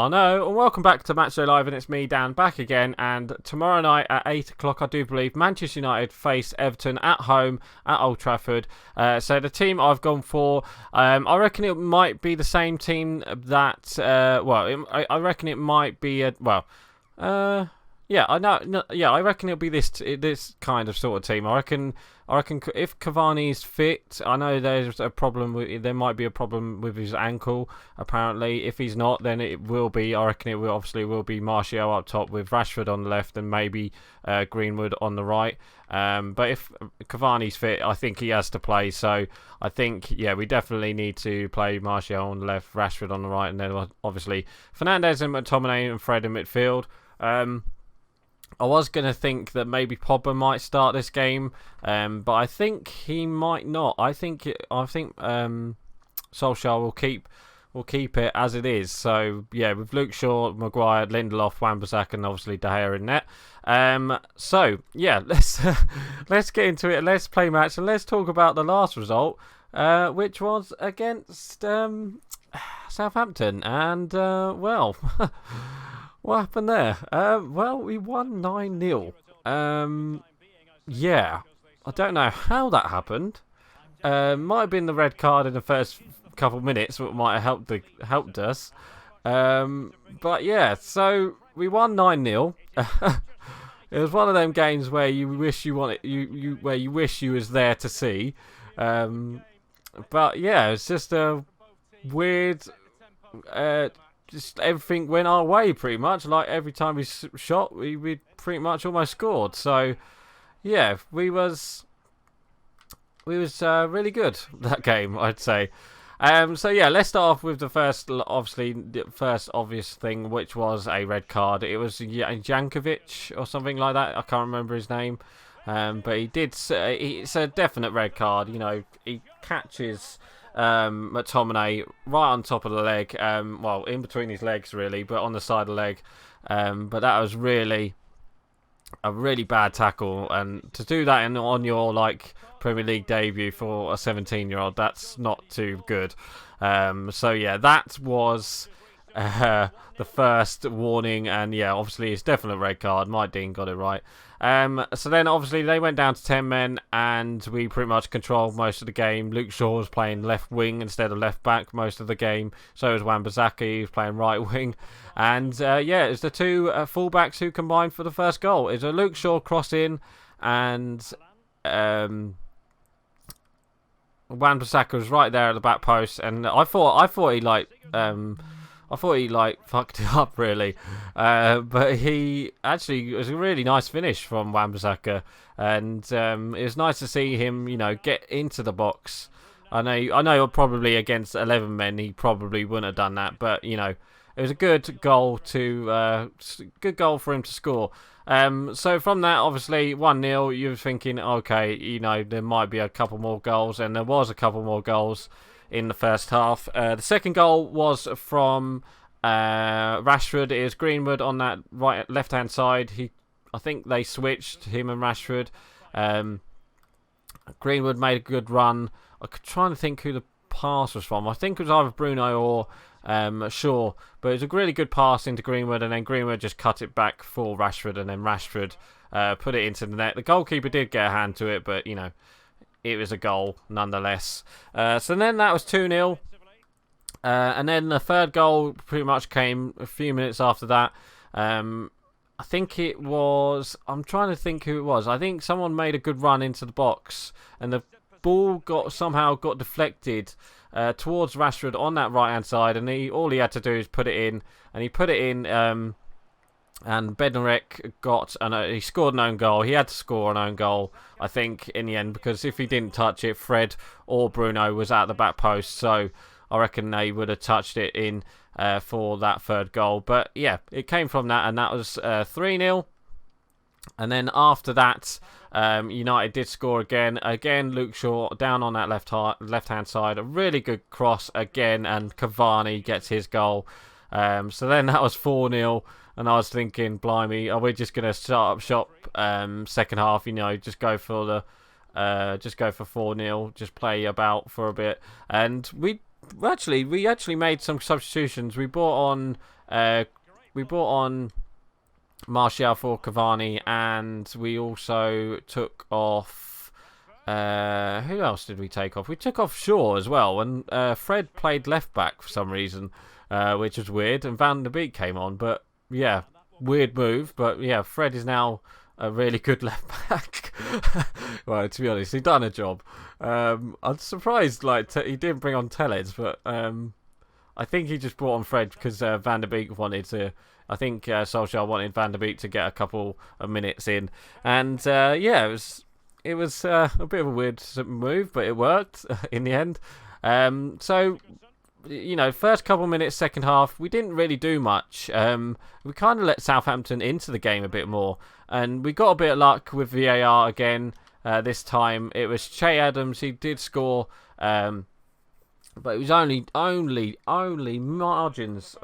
No, and welcome back to Matchday Live, and it's me, Dan, back again. And tomorrow night at 8 o'clock, I do believe, Manchester United face Everton at home at Old Trafford. So the team I've gone for, I reckon it might be the same team that, I reckon it might be yeah, I know. No, yeah, I reckon it'll be this kind of sort of team. I reckon if Cavani's fit, I know there's a problem. There might be a problem with his ankle. Apparently, if he's not, then it will be. I reckon it will be Martial up top with Rashford on the left and maybe Greenwood on the right. But if Cavani's fit, I think he has to play. So I think we definitely need to play Martial on the left, Rashford on the right, and then obviously Fernandes and McTominay and Fred in midfield. I was going to think that maybe Pogba might start this game, but I think he might not. I think Solskjaer will keep it as it is. So with Luke Shaw, Maguire, Lindelof, Wan-Bissaka, and obviously De Gea in net. Let's get into it. Let's play match and let's talk about the last result, which was against Southampton, and What happened there? We won 9-0. I don't know how that happened. Might have been the red card in the first couple of minutes, what might have helped us. So we won 9-0. It was one of them games where you wish you wish you was there to see. It's just a weird. Just everything went our way pretty much. Like every time we shot, we pretty much almost scored. So we was really good that game, I'd say. Let's start off with the first obvious thing, which was a red card. It was Jankovic or something like that. I can't remember his name, but he did. It's a definite red card. You know, he catches McTominay right on top of the leg, in between his legs really, but on the side of the leg. But that was really a really bad tackle, and to do that on your Premier League debut for a 17-year-old, that's not too good. That was the first warning, and obviously it's definite red card. Mike Dean got it right. So then obviously they went down to 10 men, and we pretty much controlled most of the game. Luke Shaw was playing left wing instead of left back most of the game. So was Wan-Bissaka, he was playing right wing. And it was the two fullbacks who combined for the first goal. It was a Luke Shaw cross in, and Wan-Bissaka was right there at the back post, and I thought he fucked it up really, but he actually, it was a really nice finish from Wan-Bissaka, and it was nice to see him, get into the box. I know, probably against 11 men he probably wouldn't have done that, but it was a good goal for him to score. So from that, obviously 1-0, you're thinking, okay, there might be a couple more goals, and there was a couple more goals in the first half. The second goal was from Rashford. It was Greenwood on that left-hand side. I think they switched, him and Rashford. Greenwood made a good run. I'm trying to think who the pass was from. I think it was either Bruno or Shaw, but it was a really good pass into Greenwood, and then Greenwood just cut it back for Rashford, and then Rashford put it into the net. The goalkeeper did get a hand to it, but it was a goal nonetheless. So then that was 2-0. And then the third goal pretty much came a few minutes after that. I think it was... I'm trying to think who it was. I think someone made a good run into the box, and the ball somehow got deflected towards Rashford on that right-hand side, and all he had to do is put it in. And he put it in... and Bednarek he scored an own goal. He had to score an own goal, I think, in the end, because if he didn't touch it, Fred or Bruno was at the back post. So I reckon they would have touched it in for that third goal. But it came from that, and that was 3-0. And then after that, United did score again. Again, Luke Shaw down on that left-hand side. A really good cross again, and Cavani gets his goal. So then that was 4-0. And I was thinking, blimey, are we just going to start up shop second half? Just go for 4-0, just play about for a bit. And we we actually made some substitutions. We brought on Martial for Cavani, and we also took off. Who else did we take off? We took off Shaw as well, and Fred played left back for some reason, which was weird. And Van der Beek came on, but yeah, weird move. But yeah, Fred is now a really good left back. Well, to be honest, he done a job. I'm surprised he didn't bring on Tellez, but I think he just brought on Fred because Van der Beek wanted to. I think Solskjaer wanted Van der Beek to get a couple of minutes in, and yeah, it was a bit of a weird move, but it worked in the end. So, you know, first couple of minutes, second half, we didn't really do much. We kind of let Southampton into the game a bit more, and we got a bit of luck with VAR again. This time it was Che Adams. He did score, but it was only margins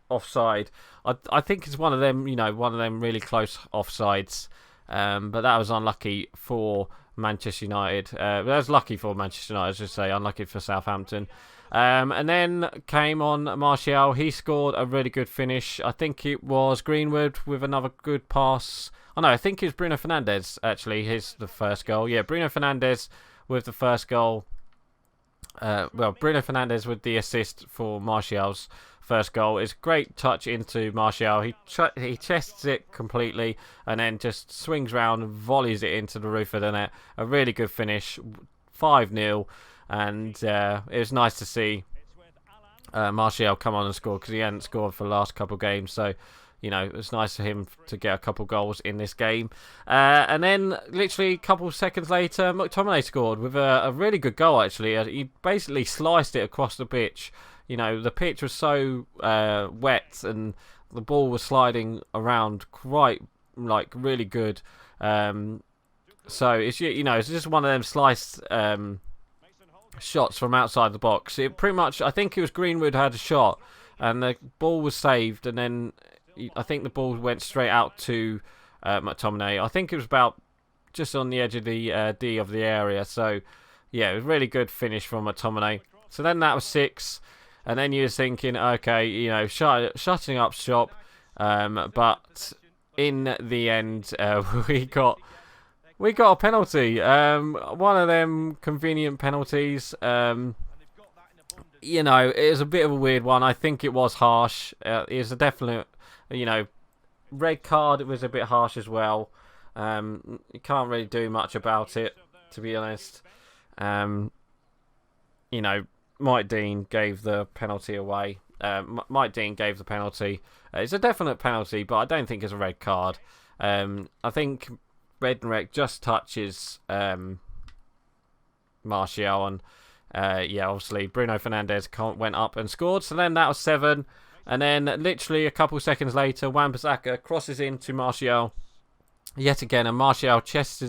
offside. I think it's one of them, one of them really close offsides. But that was unlucky for Manchester United. That was lucky for Manchester United, I should say. Unlucky for Southampton. And then came on Martial. He scored a really good finish. I think it was Greenwood with another good pass. Oh no, I think it was Bruno Fernandes, actually. The first goal. Yeah, Bruno Fernandes with the first goal. Bruno Fernandes with the assist for Martial's first goal. It's a great touch into Martial. He chests it completely and then just swings round and volleys it into the roof of the net. A really good finish, 5-0, and it was nice to see Martial come on and score because he hadn't scored for the last couple of games. So, it was nice for him to get a couple of goals in this game. And then, literally a couple of seconds later, McTominay scored with a really good goal, actually. He basically sliced it across the pitch. The pitch was so wet and the ball was sliding around quite, really good. So, it's just one of them sliced shots from outside the box. It pretty much, I think it was Greenwood had a shot and the ball was saved, and then I think the ball went straight out to McTominay. I think it was about just on the edge of the D of the area. So, yeah, it was a really good finish from McTominay. So then that was 6. And then you were thinking, okay, shutting up shop. But in the end, we got a penalty. One of them convenient penalties. It was a bit of a weird one. I think it was harsh. It was a definite, red card. It was a bit harsh as well. You can't really do much about it, to be honest. Mike Dean gave the penalty away. Mike Dean gave the penalty. It's a definite penalty, but I don't think it's a red card. I think Bednarek just touches Martial, and obviously Bruno Fernandes went up and scored. So then that was 7, and then literally a couple seconds later, Wan-Bissaka crosses into Martial yet again, and Martial chests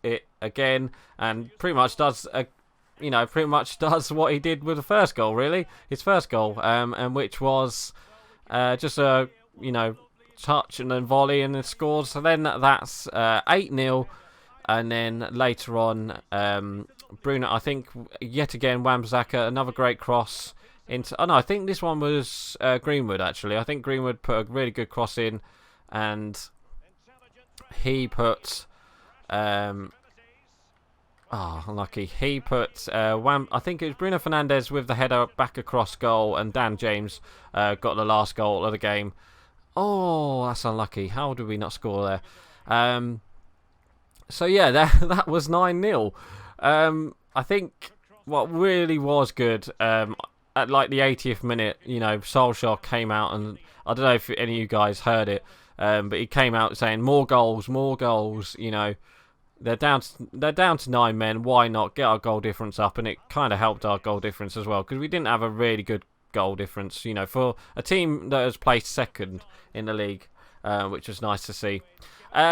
it again, and pretty much does what he did with the first goal, really. His first goal, and which was just a, touch and then volley and then scored. So then that's 8-0. And then later on, Bruno, I think, yet again, Wan-Bissaka, another great cross into... Oh, no, I think this one was Greenwood, actually. I think Greenwood put a really good cross in, and he put... unlucky. He put I think it was Bruno Fernandes with the header back across goal, and Dan James got the last goal of the game. Oh, that's unlucky. How did we not score there? So yeah, that was 9-0. I think what really was good at the 80th minute, Solskjaer came out, and I don't know if any of you guys heard it, but he came out saying more goals. They're down to 9 men. Why not get our goal difference up? And it kind of helped our goal difference as well, because we didn't have a really good goal difference, for a team that has placed second in the league, which was nice to see.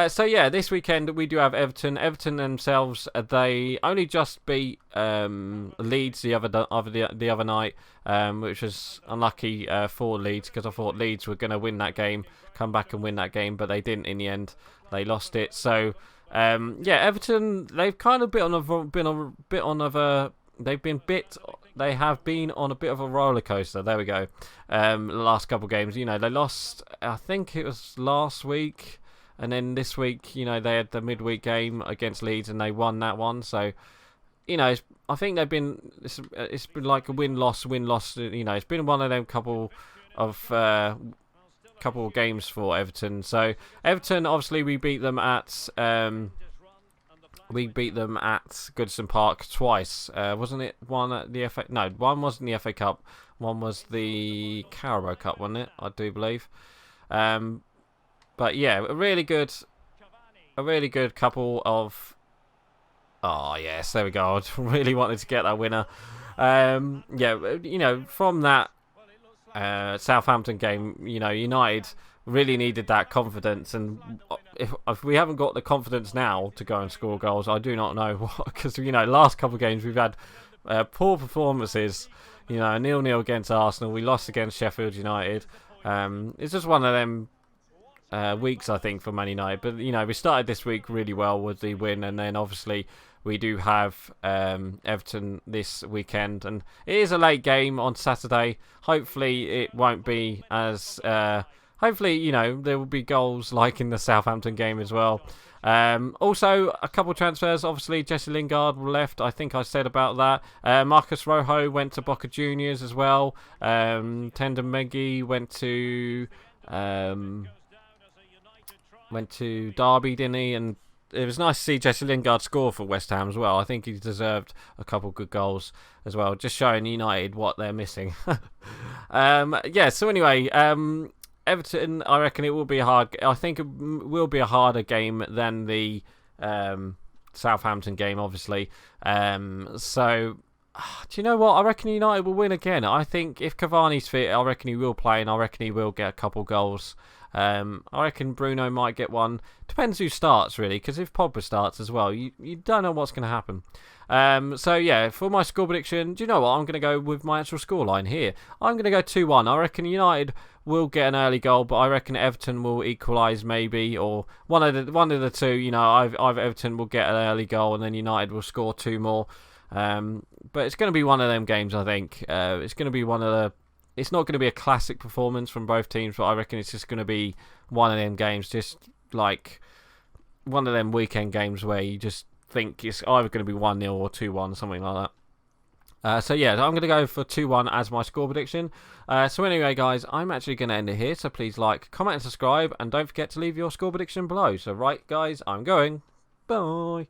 So yeah, this weekend we do have Everton. Everton themselves, they only just beat Leeds the other night, which was unlucky for Leeds, because I thought Leeds were going to win that game, come back and win that game, but they didn't in the end. They lost it. So. Everton, they've kind of they've been bit they have been on a bit of a roller coaster. There we go. The last couple of games, you know, they lost. I think it was last week, and then this week, you know, they had the midweek game against Leeds and they won that one. So, you know, I think they've been. It's been like a win-loss, win-loss. You know, it's been one of them couple of games for Everton. So Everton, obviously, we beat them at. We beat them at Goodison Park twice. Wasn't it one at the FA? No, one wasn't the FA Cup. One was the Carabao Cup, wasn't it? I do believe. But yeah, a really good couple of. Oh yes, there we go. I really wanted to get that winner. Yeah, you know, from that Southampton game, you know, United really needed that confidence, and if we haven't got the confidence now to go and score goals, I do not know what, because, you know, last couple of games we've had poor performances. You know, 0-0 against Arsenal, we lost against Sheffield United. It's just one of them weeks, I think, for Man United. But, you know, we started this week really well with the win, and then obviously we do have Everton this weekend, and it is a late game on Saturday. Hopefully it won't be as hopefully, you know, there will be goals like in the Southampton game as well. Also, a couple of transfers. Obviously, Jesse Lingard left. I think I said about that. Marcus Rojo went to Boca Juniors as well. Tendon Mengi went to Derby, didn't he? And it was nice to see Jesse Lingard score for West Ham as well. I think he deserved a couple of good goals as well, just showing United what they're missing. Yeah, so anyway, Everton, I reckon it will be hard. I think it will be a harder game than the Southampton game, obviously. So, do you know what? I reckon United will win again. I think if Cavani's fit, I reckon he will play, and I reckon he will get a couple goals. I reckon Bruno might get one. Depends who starts, really, because if Pogba starts as well, you don't know what's going to happen. So, yeah, for my score prediction, do you know what? I'm going to go with my actual scoreline here. I'm going to go 2-1. I reckon United will get an early goal, but I reckon Everton will equalise maybe, or one of the two. You know, either Everton will get an early goal and then United will score two more. But it's going to be one of them games, I think. It's going to be one of the. It's not going to be a classic performance from both teams, but I reckon it's just going to be one of them games, just like one of them weekend games where you just think it's either going to be 1-0 or 2-1, something like that. So yeah, I'm going to go for 2-1 as my score prediction. So anyway, guys, I'm actually going to end it here. So please like, comment, and subscribe, and don't forget to leave your score prediction below. So right, guys, I'm going. Bye.